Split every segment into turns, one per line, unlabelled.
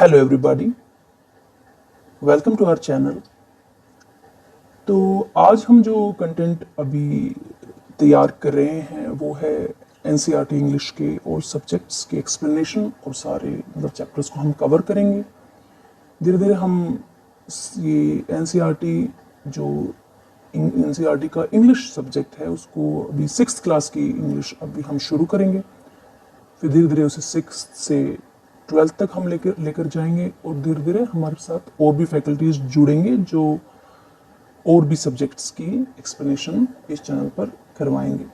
Hello everybody, welcome to our channel. तो आज हम जो कंटेंट अभी तैयार कर रहे हैं वो है एनसीईआरटी इंग्लिश के और सब्जेक्ट्स के एक्सप्लेनेशन और सारे चैप्टर्स को हम कवर करेंगे। धीरे धीरे हम ये एनसीईआरटी जो एनसीईआरटी का इंग्लिश सब्जेक्ट है उसको अभी 6th क्लास की इंग्लिश अभी हम शुरू करेंगे। फिर धीरे धीरे उसे 6th से 12th तक हम लेकर जाएंगे और धीरे धीरे हमारे साथ और भी फैकल्टीज जुड़ेंगे जो और भी सब्जेक्ट्स की एक्सप्लेनेशन इस चैनल पर करवाएंगे।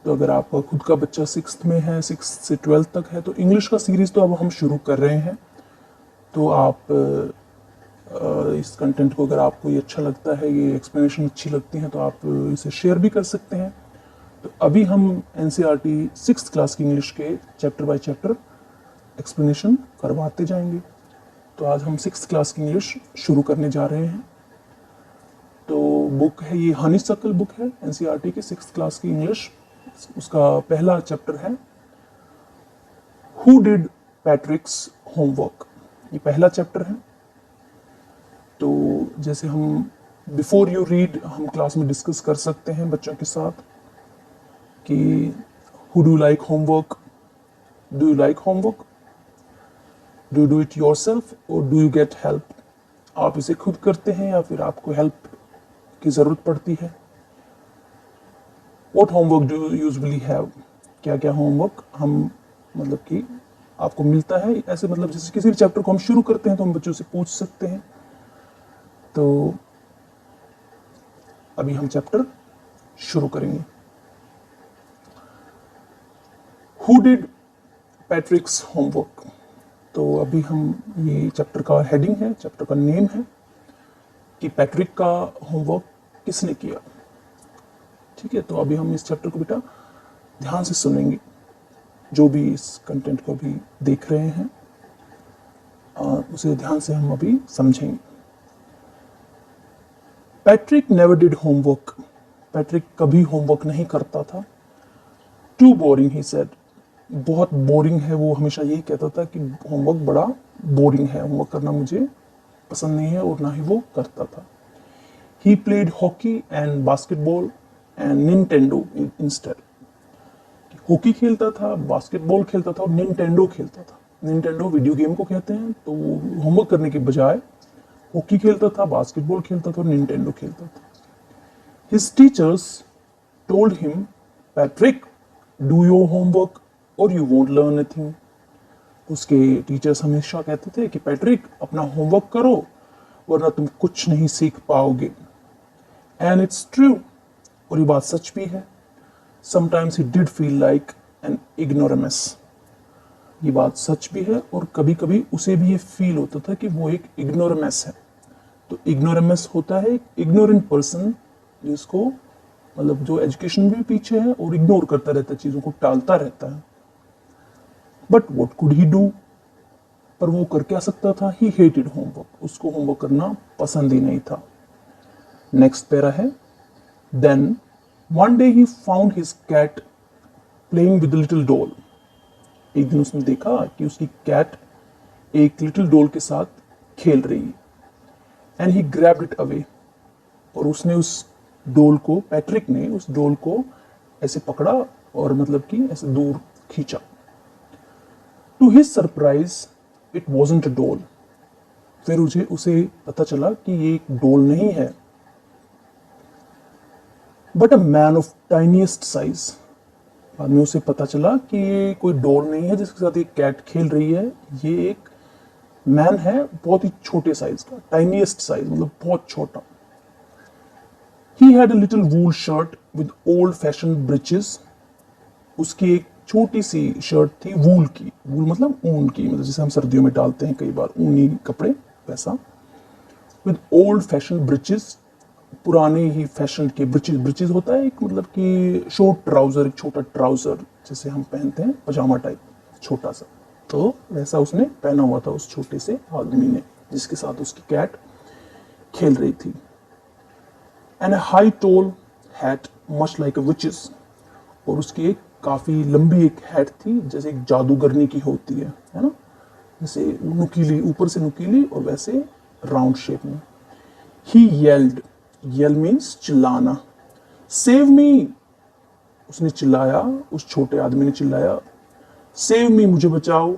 तो अगर आपका खुद का बच्चा 6th में है, 6th से 12th तक है, तो इंग्लिश का सीरीज तो अब हम शुरू कर रहे हैं। तो आप इस कंटेंट को अगर आपको ये अच्छा लगता है, ये एक्सप्लेनेशन अच्छी लगती है, तो आप इसे शेयर भी कर सकते हैं। तो अभी हम एनसीईआरटी 6th क्लास की इंग्लिश के चैप्टर बाय चैप्टर एक्सप्लेनेशन करवाते जाएंगे। तो आज हम 6th क्लास की इंग्लिश शुरू करने जा रहे हैं। तो बुक है, ये हनीसकल बुक है एनसीईआरटी की 6th क्लास की इंग्लिश। उसका पहला चैप्टर है हु डिड पैट्रिक्स होमवर्क। ये पहला चैप्टर है। तो जैसे हम बिफोर यू रीड हम क्लास में डिस्कस कर सकते हैं बच्चों के साथ कि who do like homework, do you like homework, do do it yourself और डू यू गेट हेल्प। आप इसे खुद करते हैं या फिर आपको हेल्प की जरूरत पड़ती है। What homework do you usually have, क्या क्या होमवर्क हम कि आपको मिलता है। ऐसे जैसे किसी भी चैप्टर को हम शुरू करते हैं तो हम बच्चों से पूछ सकते हैं। तो अभी हम चैप्टर शुरू करेंगे। Who did पैट्रिक्स homework. तो अभी हम ये चैप्टर का हेडिंग है, चैप्टर का नेम है कि पैट्रिक का होमवर्क किसने किया। ठीक है, तो अभी हम इस चैप्टर को बेटा ध्यान से सुनेंगे। जो भी इस कंटेंट को अभी देख रहे हैं उसे ध्यान से हम अभी समझेंगे। Patrick never did homework. Patrick कभी होमवर्क नहीं करता था। टू बोरिंग ही सेड, बहुत बोरिंग है। वो हमेशा यही कहता था कि होमवर्क बड़ा बोरिंग है, होमवर्क करना मुझे पसंद नहीं है, और ना ही वो करता था। He played hockey and basketball and Nintendo instead. Hockey खेलता था, बास्केटबॉल खेलता था और निंटेंडो खेलता था। निंटेंडो वीडियो गेम को कहते हैं। तो होमवर्क करने के बजाय हॉकी खेलता था, बास्केटबॉल खेलता था और निंटेंडो खेलता था। His teachers told him, Patrick do your homework और यू वोंट लर्न एनीथिंग। उसके टीचर्स हमेशा कहते थे कि पैट्रिक अपना होमवर्क करो वरना तुम कुछ नहीं सीख पाओगे। एंड इट्स ट्रू, और ये बात सच भी है। Sometimes he did feel like an ignoramus. ये बात सच भी है और कभी कभी उसे भी ये फील होता था कि वो एक इग्नोरमस है। तो इग्नोरमस होता है इग्नोरेंट पर्सन, जिसको जो एजुकेशन में पीछे है और इग्नोर करता रहता है, चीजों को टालता रहता है। But what could he do, पर वो कर क्या सकता था। ही हेटेड होमवर्क, उसको होमवर्क करना पसंद ही नहीं था। नेक्स्ट पैरा है, then one day he found his cat playing with little doll. एक दिन उसने देखा कि उसकी कैट एक लिटिल डॉल के साथ खेल रही है। And he grabbed it away, और उसने उस डॉल को, पैट्रिक ने उस डॉल को ऐसे पकड़ा और कि ऐसे दूर खींचा। To his surprise it wasn't a doll. फिर उसे पता चला कि ये एक डॉल नहीं है, but a man of tiniest size. बाद में उसे पता चला कि ये कोई डॉल नहीं है जिसके साथ एक कैट खेल रही है। ये एक मैन है, बहुत ही छोटे साइज का, टाइनीएस्ट साइज, बहुत छोटा। He had a little wool shirt with old fashion breaches. उसकी एक छोटी सी शर्ट थी वूल की। वूल ऊन की, जैसे हम सर्दियों में डालते हैं कई बार ऊनी कपड़े, वैसा। विद ओल्ड फैशन ब्रिचेस, पुराने ही फैशन के ब्रिचेस। ब्रिचेस होता है एक कि शॉर्ट ट्राउजर, एक छोटा ट्राउजर जैसे हम पहनते हैं, पजामा टाइप छोटा सा। तो वैसा उसने पहना हुआ था उस छोटे से आदमी ने, जिसके साथ उसकी कैट खेल रही थी। And a high tall hat much like a witches, और उसकी एक काफी लंबी एक हैट थी, जैसे एक जादूगरनी की होती है ना। जैसे नुकीली, ऊपर से नुकीली और वैसे राउंड शेप में। ही येल्ड, येल मीन्स चिल्लाना। सेव मी, उसने चिल्लाया, उस छोटे आदमी ने चिल्लाया, सेव मी, मुझे बचाओ।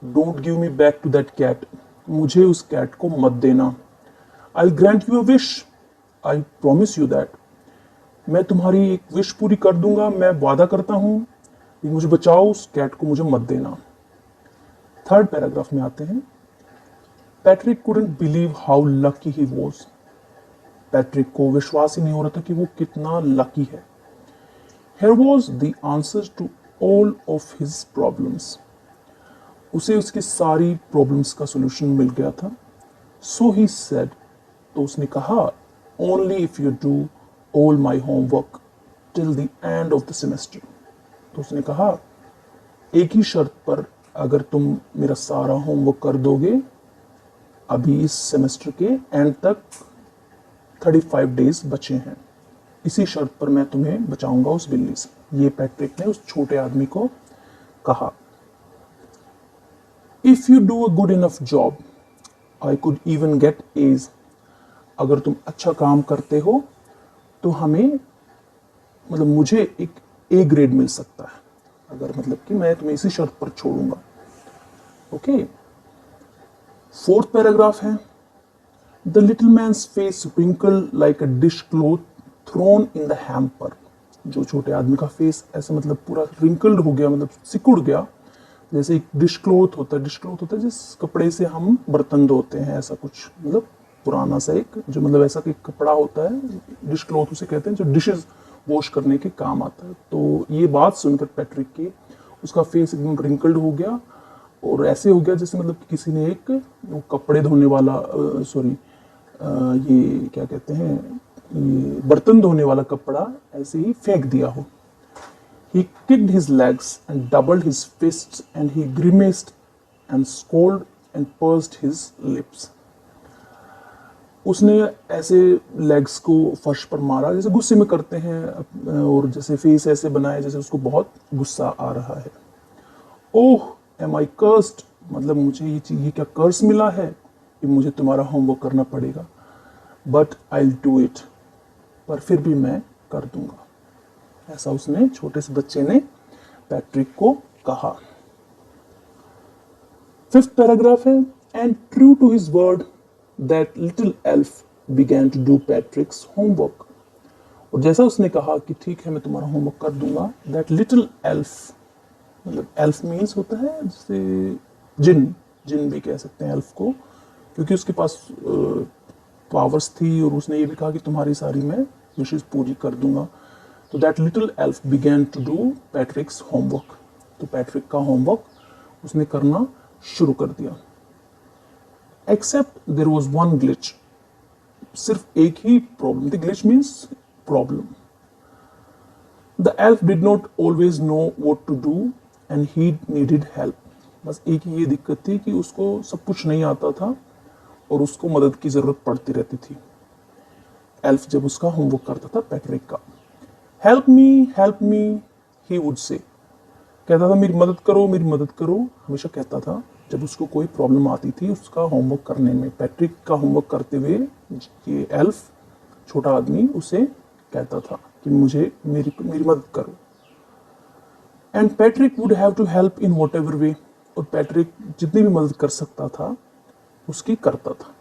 Don't give me back to that cat, मुझे उस कैट को मत देना। I grant you a wish, I promise you that, मैं तुम्हारी एक विश पूरी कर दूंगा, मैं वादा करता हूं, मुझे बचाओ, उस कैट को मुझे मत देना। थर्ड पैराग्राफ में आते हैं। Patrick couldn't believe how lucky he was, Patrick को विश्वास ही नहीं हो रहा था कि वो कितना लकी है। Here was the answers to all of his problems, उसे उसकी सारी प्रॉब्लम्स का सोल्यूशन मिल गया था। So he said, तो उसने कहा, only if you do all my homework till the end of the semester, तो उसने कहा एक ही शर्त पर, अगर तुम मेरा सारा होमवर्क कर दोगे अभी इस सेमेस्टर के एंड तक, 35 डेज बचे हैं, इसी शर्त पर मैं तुम्हें बचाऊंगा उस बिल्ली से। ये पैट्रिक ने उस छोटे आदमी को कहा। If you do a good enough job I could even get A's, अगर तुम अच्छा काम करते हो तो हमें, मतलब मुझे एक ए ग्रेड मिल सकता है, अगर मतलब कि मैं तुम्हें इसी शर्त पर छोड़ूंगा। ओके, फोर्थ पैराग्राफ है। The little man's face wrinkle like a dish cloth thrown in the hamper, जो छोटे आदमी का फेस ऐसे मतलब पूरा रिंकल्ड हो गया, मतलब सिकुड़ गया, जैसे एक डिश क्लोथ होता है, डिश क्लोथ होता है जिस कपड़े से हम बर्तन धोते हैं, ऐसा कुछ, मतलब पुराना सा एक जो मतलब ऐसा एक कपड़ा होता है, डिश क्लोथ उसे कहते हैं, जो डिशेस वॉश करने के काम आता है। तो ये बात सुनकर पैट्रिक की, उसका फेस एकदम रिंकल्ड हो गया और ऐसे हो गया जैसे मतलब कि किसी ने एक वो कपड़े धोने वाला ये क्या कहते हैं, ये बर्तन धोने वाला कपड़ा ऐसे ही फेंक दिया हो। He kicked his legs and doubled his fists and he grimaced and scolded and pursed his lips. उसने ऐसे लेग्स को फर्श पर मारा जैसे गुस्से में करते हैं, और जैसे फेस ऐसे बनाए जैसे उसको बहुत गुस्सा आ रहा है। ओह एम आई कर्स्ड, मतलब मुझे ये क्या कर्स मिला है कि मुझे तुम्हारा होमवर्क करना पड़ेगा। बट आई डू इट, पर फिर भी मैं कर दूंगा, ऐसा उसने छोटे से बच्चे ने पैट्रिक को कहा। फिफ्थ पैराग्राफ है। And true to his word that little elf began to do Patrick's homework, और जैसा उसने कहा कि ठीक है मैं तुम्हारा होमवर्क कर दूंगा, दैट लिटिल एल्फ, मतलब एल्फ मीन्स होता है जैसे जिन, जिन भी कह सकते हैं एल्फ को, क्योंकि उसके पास पावर्स थी और उसने ये भी कहा कि तुम्हारी सारी मैं विशेष पूरी कर दूंगा। तो that little elf began to do Patrick's homework, तो पैट्रिक का होमवर्क उसने करना शुरू कर दिया। Except there was one glitch, सिर्फ एक ही प्रॉब्लम थी, glitch means problem. The elf did not always know what to do and he needed help, बस एक ही ये दिक्कत थी कि उसको सब कुछ नहीं आता था और उसको मदद की जरूरत पड़ती रहती थी। एल्फ जब उसका होमवर्क करता था पैट्रिक का, help me he would say, कहता था मेरी मदद करो मेरी मदद करो, हमेशा कहता था जब उसको कोई प्रॉब्लम आती थी उसका होमवर्क करने में। पैट्रिक का होमवर्क करते हुए ये एल्फ छोटा आदमी उसे कहता था कि मुझे मेरी मदद करो। And Patrick would have to help in whatever way, और पैट्रिक जितनी भी मदद कर सकता था उसकी करता था।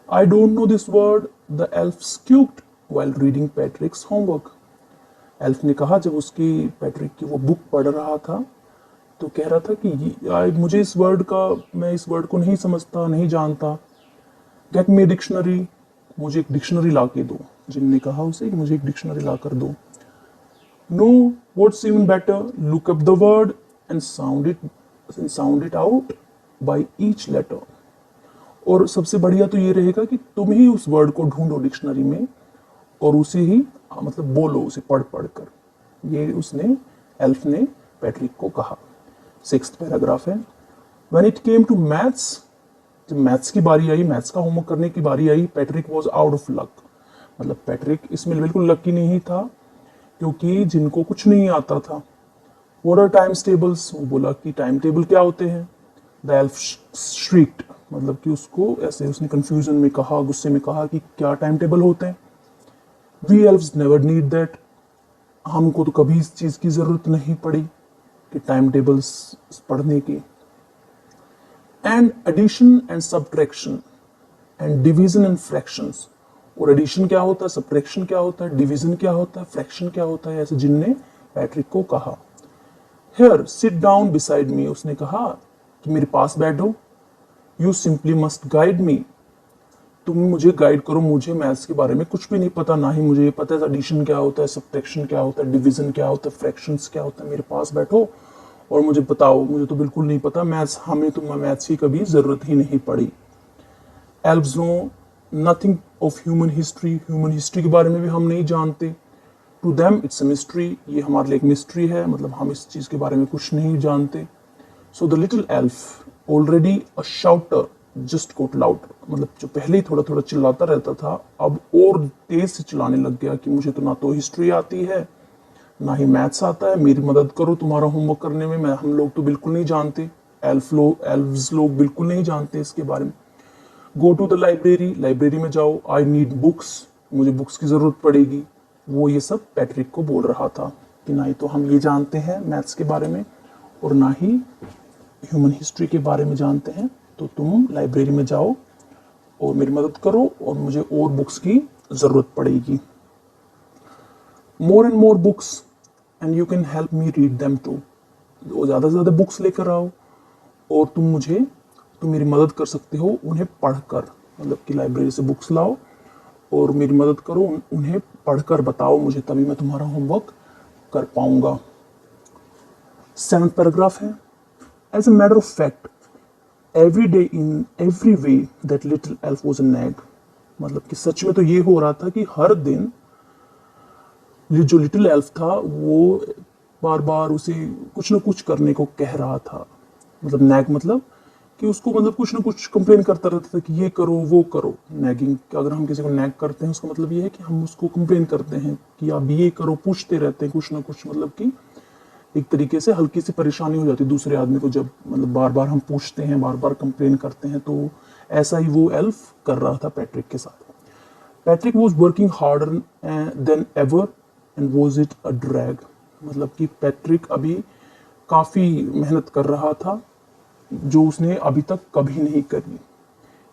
I don't know this word the elf squeaked while reading Patrick's homework, elf ने कहा जब उसकी पैट्रिक की वो बुक पढ़ रहा था तो कह रहा था कि मुझे इस वर्ड का, मैं इस वर्ड को नहीं समझता, नहीं जानता। गेट मी डिक्शनरी, मुझे एक डिक्शनरी ला के दो, जिनने कहा उसे कि मुझे एक डिक्शनरी ला कर दो। No what's even better, look up the word and sound it out by each letter, और सबसे बढ़िया तो ये रहेगा कि तुम ही उस वर्ड को ढूंढो डिक्शनरी में और उसे ही मतलब बोलो, उसे पढ़ कर। ये उसने एल्फ ने पैट्रिक को कहा। सिक्स्थ पैराग्राफ है। When it came to maths, जब मैथ्स की बारी आई, मैथ्स का होमवर्क करने की बारी आई, Patrick was out of luck, मतलब पैट्रिक इसमें बिल्कुल लकी नहीं था, क्योंकि जिनको कुछ नहीं आता था। व्हाट आर टाइम्स टेबल्स, वो बोला कि टाइम टेबल क्या होते हैं। द एल्फ श्रीक्ड, मतलब कि उसको ऐसे उसने कंफ्यूजन में कहा, गुस्से में कहा कि क्या टाइम टेबल होते हैं। We elves never need that, हमको तो कभी इस चीज़ की ज़रूरत नहीं पड़ी कि टाइम टेबल्स पढ़ने की। And addition and subtraction and division and fractions, और एडिशन क्या होता है, सब्ट्रैक्शन क्या होता है, डिवीजन क्या होता है, फ्रैक्शन क्या होता है, ऐसे जिनने पैट्रिक को कहा। Here sit down beside me, उसने कहा कि मेरे पास बैठो। You simply must guide me, तुम मुझे गाइड करो, मुझे मैथ्स के बारे में कुछ भी नहीं पता, ना ही मुझे ये पता है एडिशन क्या होता है, सब्ट्रैक्शन क्या होता है, डिवीजन क्या होता है, फ्रैक्शंस क्या होता है। मेरे पास बैठो और मुझे बताओ, मुझे तो बिल्कुल नहीं पता मैथ्स, हमें तो मैथ्स की कभी ज़रूरत ही नहीं पड़ी। Elves know nothing of human history के बारे में भी हम नहीं जानते। To them it's a mystery, ये हमारे लिए एक मिस्ट्री है, मतलब हम इस चीज़ के बारे में कुछ नहीं जानते। So the little elf already a shouter just got loud, मतलब जो पहले ही थोड़ा थोड़ा चिल्लाता रहता था, अब और तेज से चिल्लाने लग गया कि मुझे तो ना तो हिस्ट्री आती है, ना ही मैथ्स आता है, मेरी मदद करो तुम्हारा होमवर्क करने में, मैं हम लोग तो बिल्कुल नहीं जानते, एल्व्स लोग बिल्कुल नहीं जानते इसके बारे में। Go to the library, library में जाओ। आई नीड बुक्स, मुझे बुक्स की ज़रूरत पड़ेगी। वो ये सब पैट्रिक को बोल रहा था कि ना ही तो हम ये जानते हैं मैथ्स के बारे में और ना ही ह्यूमन हिस्ट्री के बारे में जानते हैं, तो तुम लाइब्रेरी में जाओ और मेरी मदद करो और मुझे और बुक्स की ज़रूरत पड़ेगी। More and more books and you can help me read them too, ज़्यादा से ज़्यादा बुक्स लेकर आओ और तुम मेरी मदद कर सकते हो उन्हें पढ़कर, मतलब कि लाइब्रेरी से बुक्स लाओ और मेरी मदद करो, उन्हें पढ़कर बताओ मुझे, तभी मैं तुम्हारा होमवर्क कर पाऊंगा। 7th पैराग्राफ है, as a matter of fact every day in every way that little elf was a nag, मतलब कि सच में तो ये हो रहा था कि हर दिन जो लिटिल एल्फ था वो बार बार उसे कुछ ना कुछ करने को कह रहा था। मतलब नैग मतलब कि उसको मतलब कुछ ना कुछ कंप्लेन करता रहता था कि ये करो वो करो। नैगिंग, अगर हम किसी को नैग करते हैं उसका मतलब ये है कि हम उसको कंप्लेन करते हैं कि आप ये करो, पूछते रहते हैं कुछ ना कुछ, मतलब कि एक तरीके से हल्की सी परेशानी हो जाती है दूसरे आदमी को जब मतलब बार बार हम पूछते हैं, बार बार कंप्लेन करते हैं। तो ऐसा ही वो एल्फ कर रहा था पैट्रिक के साथ। Patrick was working harder than ever and was it a drag, मतलब कि पैट्रिक अभी काफ़ी मेहनत कर रहा था जो उसने अभी तक कभी नहीं करी।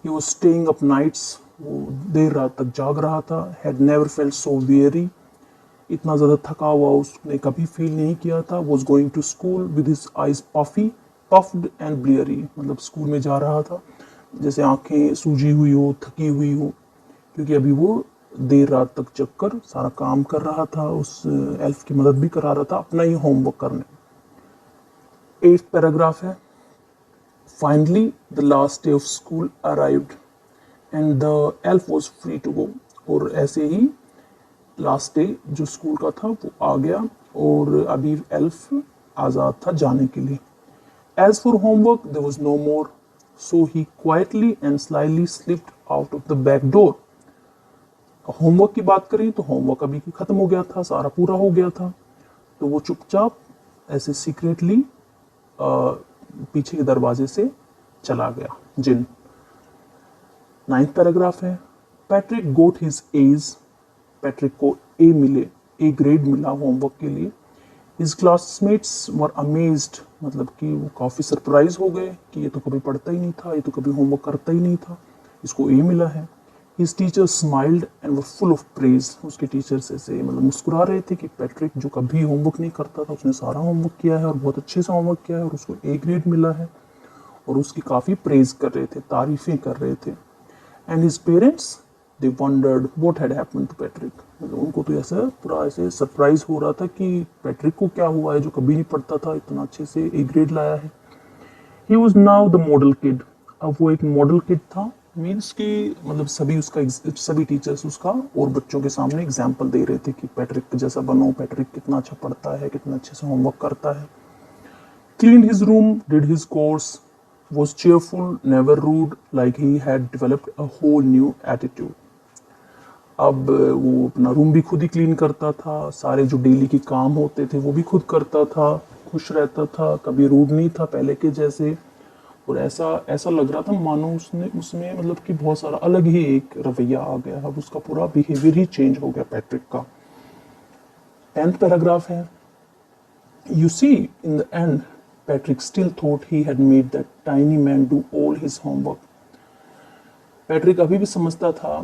He was staying up nights, वो देर रात तक जाग रहा था। Had never felt so weary, इतना ज़्यादा थका हुआ उसने कभी फील नहीं किया था। Was going to school with his eyes puffed and bleary, मतलब स्कूल में जा रहा था जैसे आंखें सूजी हुई हो, थकी हुई हो, क्योंकि अभी वो देर रात तक जग कर सारा काम कर रहा था, उस एल्फ की मदद भी करा रहा था अपना ही होमवर्क करने। 8th पैराग्राफ है, Finally, the last day of school arrived and the elf was free to go, और ऐसे ही लास्ट डे जो स्कूल का था वो आ गया और अभी एल्फ आज़ाद था जाने के लिए। As for homework, there was no more, so he quietly and slyly slipped out of the back door. Homework की बात करें तो होमवर्क अभी ख़त्म हो गया था, सारा पूरा हो गया था, तो वो चुपचाप ऐसे सीक्रेटली पीछे के दरवाजे से चला गया जिन। 9th पैराग्राफ है, पैट्रिक गोट हिज एज, पैट्रिक को ए मिले, ए ग्रेड मिला होमवर्क के लिए। हिज क्लासमेट्स वर अमेज्ड, मतलब कि वो काफ़ी सरप्राइज हो गए कि ये तो कभी पढ़ता ही नहीं था, ये तो कभी होमवर्क करता ही नहीं था, इसको ए मिला है। His teacher smiled and were full of praise, उसके टीचर्स ऐसे मतलब मुस्कुरा रहे थे कि पैट्रिक जो कभी होमवर्क नहीं करता था उसने सारा होमवर्क किया है और बहुत अच्छे से होमवर्क किया है और उसको ए ग्रेड मिला है, और उसकी काफ़ी प्रेज कर रहे थे, तारीफ़ें कर रहे थे। And his parents they wondered what had happened to Patrick, मतलब उनको तो ऐसा पूरा ऐसे सरप्राइज हो रहा था कि पैट्रिक को क्या हुआ है जो कभी नहीं पढ़ता था, इतना अच्छे से ए ग्रेड लाया है। He was now the model kid, अब वो एक मॉडल किड था, मीन्स कि मतलब सभी टीचर्स उसका और बच्चों के सामने एग्जाम्पल दे रहे थे कि पैट्रिक जैसा बनो, पैट्रिक कितना अच्छा पढ़ता है, कितना अच्छे से होमवर्क करता है। Cleaned his room, did his course, was cheerful, never rude, like he had developed a whole new attitude. अब वो अपना रूम भी खुद ही क्लीन करता था, सारे जो डेली के काम होते थे वो भी खुद करता था, खुश रहता था, कभी रूड नहीं था पहले के जैसे, और ऐसा ऐसा लग रहा था मानो उसने उसमें मतलब कि बहुत सारा अलग ही एक रवैया आ गया, अब उसका पूरा बिहेवियर ही चेंज हो गया पैट्रिक का। 10th पैराग्राफ है, you see in the end Patrick still thought he had made that tiny man do all his homework. Patrick अभी भी समझता था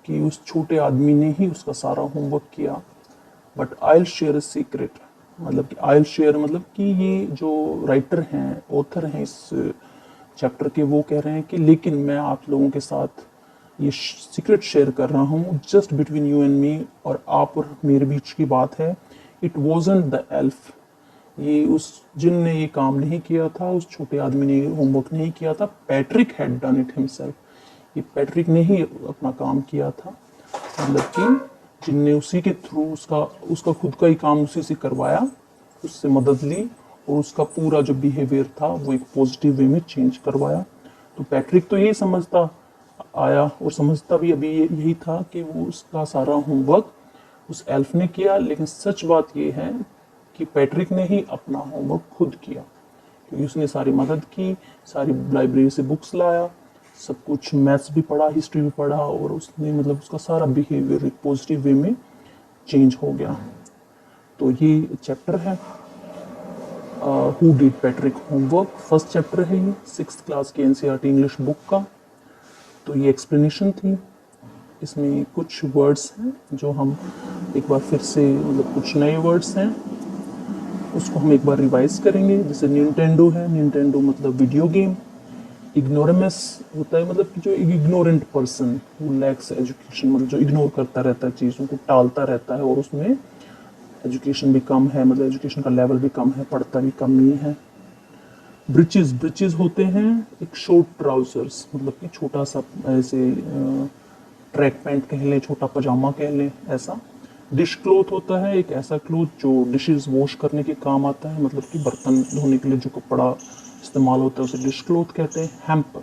कि उस छोटे आदमी ने ही उसका सारा होमवर्क किया। But I share a secret, मतलब कि आई शेयर मतलब कि ये जो राइटर हैं, ऑथर हैं इस चैप्टर के, वो कह रहे हैं कि लेकिन मैं आप लोगों के साथ ये सीक्रेट शेयर कर रहा हूँ, just between you and me, और आप और मेरे बीच की बात है। इट वॉजंट द एल्फ, ये उस जिन ने ये काम नहीं किया था, उस छोटे आदमी ने होमवर्क नहीं किया था, Patrick had done it himself, ये पैट्रिक ने ही अपना काम किया था। मतलब कि जिनने उसी के थ्रू उसका उसका खुद का ही काम उसी से करवाया, उससे मदद ली, और उसका पूरा जो बिहेवियर था वो एक पॉजिटिव वे में चेंज करवाया। तो पैट्रिक तो यही समझता आया और समझता भी अभी यही था कि वो उसका सारा होमवर्क उस एल्फ ने किया, लेकिन सच बात ये है कि पैट्रिक ने ही अपना होमवर्क खुद किया, क्योंकि उसने सारी मदद की, सारी लाइब्रेरी से बुक्स लाया, सब कुछ मैथ्स भी पढ़ा, हिस्ट्री भी पढ़ा, और उसने मतलब उसका सारा बिहेवियर एक पॉजिटिव वे में चेंज हो गया। तो ये चैप्टर है who did Patrick homework, first chapter है ये 6th क्लास के एनसीईआरटी इंग्लिश बुक का। तो ये एक्सप्लेनेशन थी, इसमें कुछ वर्ड्स हैं जो हम एक बार फिर से मतलब कुछ नए वर्ड्स हैं उसको हम एक बार रिवाइज करेंगे। जैसे निंटेंडो है, निंटेंडो मतलब वीडियो गेम। इग्नोरमस होता है मतलब कि जो ignorant person who lakhs education, मतलब जो इग्नोर करता रहता है, चीज़ों को टालता रहता है, और उसमें एजुकेशन भी कम है, मतलब एजुकेशन का लेवल भी कम है, पढ़ता भी कम नहीं है। ब्रिचेस, ब्रिचेस होते हैं एक शॉर्ट ट्राउजर्स, मतलब कि छोटा सा ऐसे ट्रैक पैंट कह लें, छोटा पजामा कह लें, ऐसा। डिश क्लोथ होता है एक ऐसा क्लोथ जो डिशेस वॉश करने के काम आता है, मतलब कि बर्तन धोने के लिए जो कपड़ा इस्तेमाल होता है उसे डिश क्लोथ कहते हैं। हैम्पर,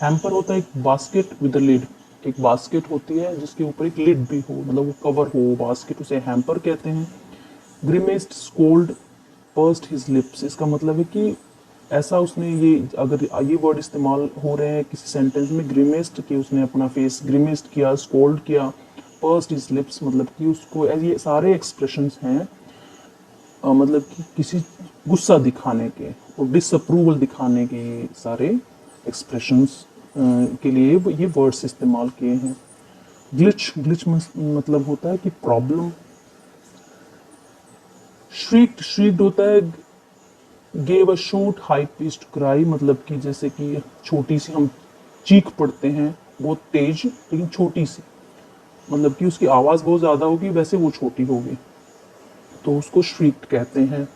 हैम्पर होता है एक बास्केट विद लिड, एक बास्केट होती है जिसके ऊपर एक लिड भी हो, मतलब वो कवर हो बास्केट, उसे हैम्पर कहते हैं। ग्रिमेस्ड स्कोल्ड पर्स्ड हिज लिप्स, इसका मतलब है कि ऐसा उसने ये, अगर ये वर्ड इस्तेमाल हो रहे हैं किसी सेंटेंस में, ग्रिमेस्ड कि उसने अपना फेस ग्रिमेस्ड किया, स्कोल्ड किया, पर्स्ड हिज लिप्स मतलब कि उसको, ये सारे एक्सप्रेशंस हैं मतलब कि किसी गुस्सा दिखाने के और डिसअप्रूवल दिखाने के, ये सारे एक्सप्रेशंस के लिए ये वर्ड्स इस्तेमाल किए हैं। ग्लिच, ग्लिच मतलब होता है कि प्रॉब्लम। श्रीक्ड, श्रीक्ड होता है gave a short high pitched cry, मतलब कि जैसे कि छोटी सी हम चीख पड़ते हैं, बहुत तेज लेकिन छोटी सी, मतलब कि उसकी आवाज़ बहुत ज़्यादा होगी वैसे वो छोटी होगी, तो उसको श्रीक्ड कहते हैं।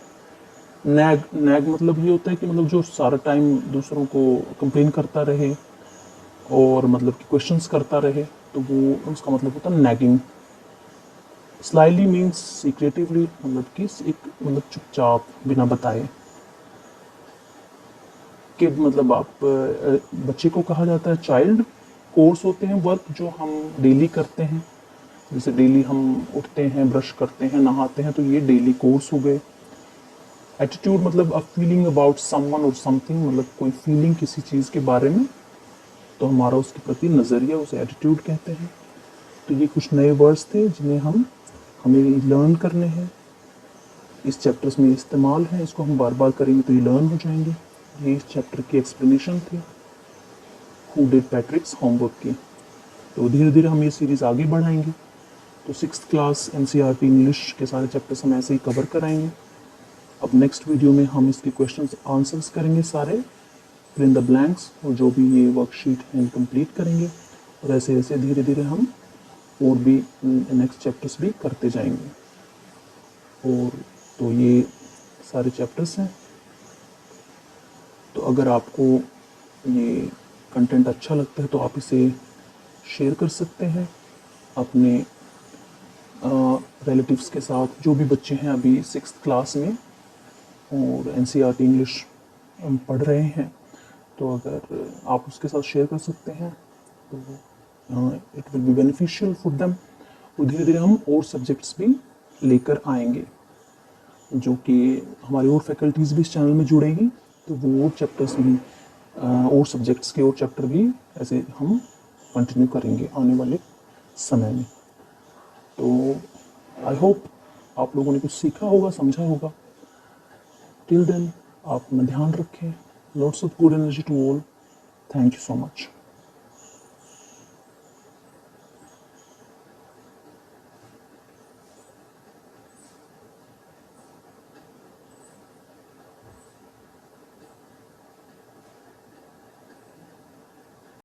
नैग, नैग मतलब ये होता है कि मतलब जो सारा टाइम दूसरों को कंप्लेन करता रहे और मतलब कि क्वेश्चंस करता रहे, तो वो उसका मतलब होता है नैगिंग। स्लाइली मीन्स सीक्रेटिवली, मतलब कि एक मतलब चुपचाप बिना बताए। किड मतलब आप बच्चे को कहा जाता है चाइल्ड। कोर्स होते हैं वर्क जो हम डेली करते हैं, जैसे डेली हम उठते हैं, ब्रश करते हैं, नहाते हैं, तो ये डेली कोर्स हो गए। एटीट्यूड मतलब अ फीलिंग अबाउट समवन और समथिंग, मतलब कोई फीलिंग किसी चीज़ के बारे में, तो हमारा उसके प्रति नज़रिया, उसे एटीट्यूड कहते हैं। तो ये कुछ नए वर्ड्स थे जिन्हें हमें लर्न करने हैं, इस चैप्टर्स में इस्तेमाल है, इसको हम बार बार करेंगे तो ये लर्न हो जाएंगे। ये इस चैप्टर की एक्सप्लेनेशन थी हु डिड पैट्रिक्स होमवर्क की। तो धीरे धीरे हम ये सीरीज़ आगे बढ़ाएंगे, तो 6th क्लास एनसीईआरटी इंग्लिश के सारे चैप्टर्स हम ऐसे ही कवर कराएंगे। अब नेक्स्ट वीडियो में हम इसके क्वेश्चंस आंसर्स करेंगे सारे, फिल इन द ब्लैंक्स, और जो भी ये वर्कशीट है कंप्लीट करेंगे, और ऐसे ऐसे धीरे धीरे हम और भी नेक्स्ट चैप्टर्स भी करते जाएंगे। और तो ये सारे चैप्टर्स हैं। तो अगर आपको ये कंटेंट अच्छा लगता है तो आप इसे शेयर कर सकते हैं अपने रिलेटिव्स के साथ, जो भी बच्चे हैं अभी 6th क्लास में और एनसीईआरटी इंग्लिश पढ़ रहे हैं, तो अगर आप उसके साथ शेयर कर सकते हैं तो it will be beneficial for them. और धीरे धीरे हम और सब्जेक्ट्स भी लेकर आएंगे, जो कि हमारी और फैकल्टीज़ भी इस चैनल में जुड़ेगी, तो वो चैप्टर्स भी और सब्जेक्ट्स के और चैप्टर भी ऐसे हम कंटिन्यू करेंगे आने वाले समय में। तो आई होप आप लोगों ने कुछ सीखा होगा, समझा होगा। टिल देन आप अपना ध्यान रखें। Lots of good energy to all. Thank you so much.